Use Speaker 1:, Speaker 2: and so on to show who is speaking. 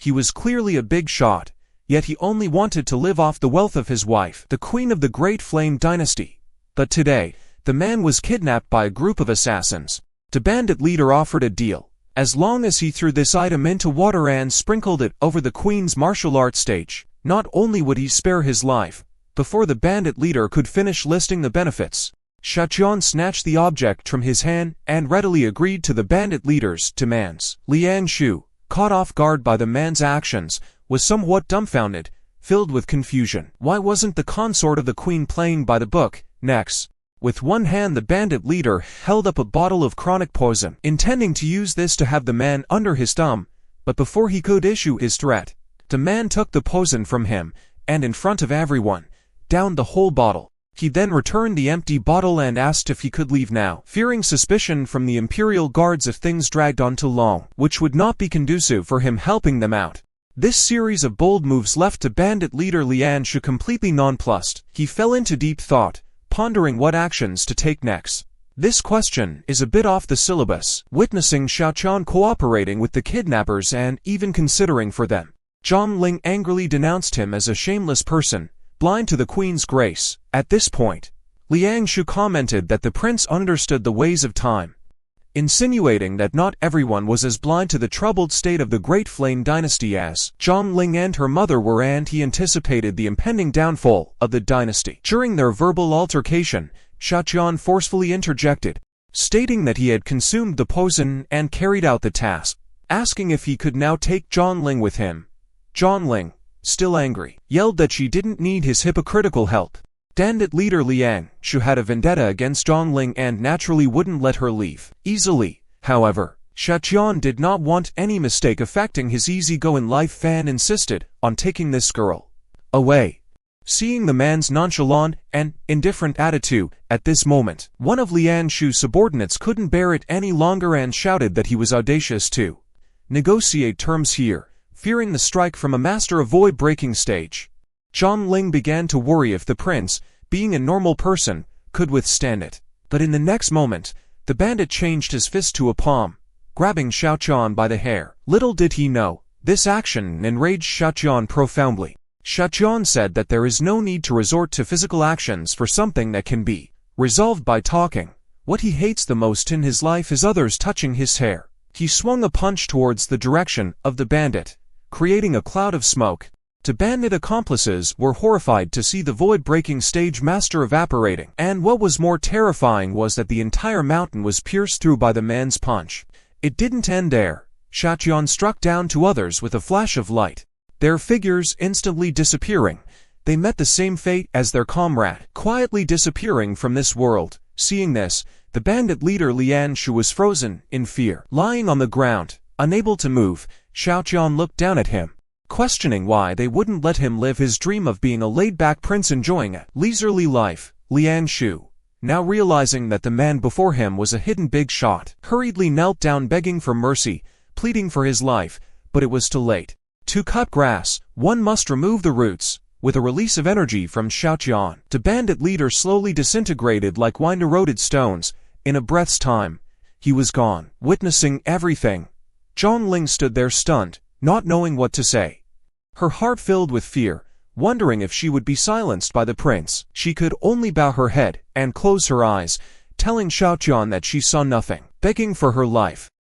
Speaker 1: He was clearly a big shot, yet he only wanted to live off the wealth of his wife, the queen of the Great Flame Dynasty. But today, the man was kidnapped by a group of assassins. The bandit leader offered a deal. As long as he threw this item into water and sprinkled it over the queen's martial arts stage, not only would he spare his life, before the bandit leader could finish listing the benefits, Xiaoqian snatched the object from his hand and readily agreed to the bandit leader's demands. Liang Shu, caught off guard by the man's actions, was somewhat dumbfounded, filled with confusion. Why wasn't the consort of the queen playing by the book? Next, with one hand the bandit leader held up a bottle of chronic poison, intending to use this to have the man under his thumb, but before he could issue his threat, the man took the poison from him, and in front of everyone, downed the whole bottle. He then returned the empty bottle and asked if he could leave now, fearing suspicion from the Imperial Guards if things dragged on too long, which would not be conducive for him helping them out. This series of bold moves left the bandit leader Liang Shu completely nonplussed. He fell into deep thought, pondering what actions to take next. This question is a bit off the syllabus. Witnessing Xiaoqian cooperating with the kidnappers and even considering for them, Zhang Ling angrily denounced him as a shameless person, blind to the queen's grace. At this point, Liang Shu commented that the prince understood the ways of time, insinuating that not everyone was as blind to the troubled state of the Great Flame Dynasty as Zhang Ling and her mother were, and he anticipated the impending downfall of the dynasty. During their verbal altercation, Xiaoqian forcefully interjected, stating that he had consumed the poison and carried out the task, asking if he could now take Zhang Ling with him. Zhang Ling, still angry, yelled that she didn't need his hypocritical help. Bandit leader Liang Shu had a vendetta against Zhang Ling and naturally wouldn't let her leave easily. However, Xiaoqian did not want any mistake affecting his easygoing life and insisted on taking this girl away. Seeing the man's nonchalant and indifferent attitude at this moment, one of Liang Shu's subordinates couldn't bear it any longer and shouted that he was audacious to negotiate terms here, fearing the strike from a master of void-breaking stage. Zhang Ling began to worry if the prince, being a normal person, could withstand it. But in the next moment, the bandit changed his fist to a palm, grabbing Xiaoqian by the hair. Little did he know, this action enraged Xiaoqian profoundly. Xiaoqian said that there is no need to resort to physical actions for something that can be resolved by talking. What he hates the most in his life is others touching his hair. He swung a punch towards the direction of the bandit, creating a cloud of smoke. The bandit accomplices were horrified to see the void-breaking stage master evaporating, and what was more terrifying was that the entire mountain was pierced through by the man's punch. It didn't end there. Xiaoqian struck down two others with a flash of light, their figures instantly disappearing. They met the same fate as their comrade, quietly disappearing from this world. Seeing this, the bandit leader Liang Shu was frozen in fear. Lying on the ground, unable to move, Xiaoqian looked down at him, questioning why they wouldn't let him live his dream of being a laid-back prince enjoying a leisurely life. Liang Shu, now realizing that the man before him was a hidden big shot, hurriedly knelt down begging for mercy, pleading for his life, but it was too late. To cut grass, one must remove the roots. With a release of energy from Xiaoqian, the bandit leader slowly disintegrated like wind-eroded stones. In a breath's time, he was gone. Witnessing everything, Zhang Ling stood there stunned, not knowing what to say. Her heart filled with fear, wondering if she would be silenced by the prince. She could only bow her head and close her eyes, telling Xiaoqian that she saw nothing, begging for her life.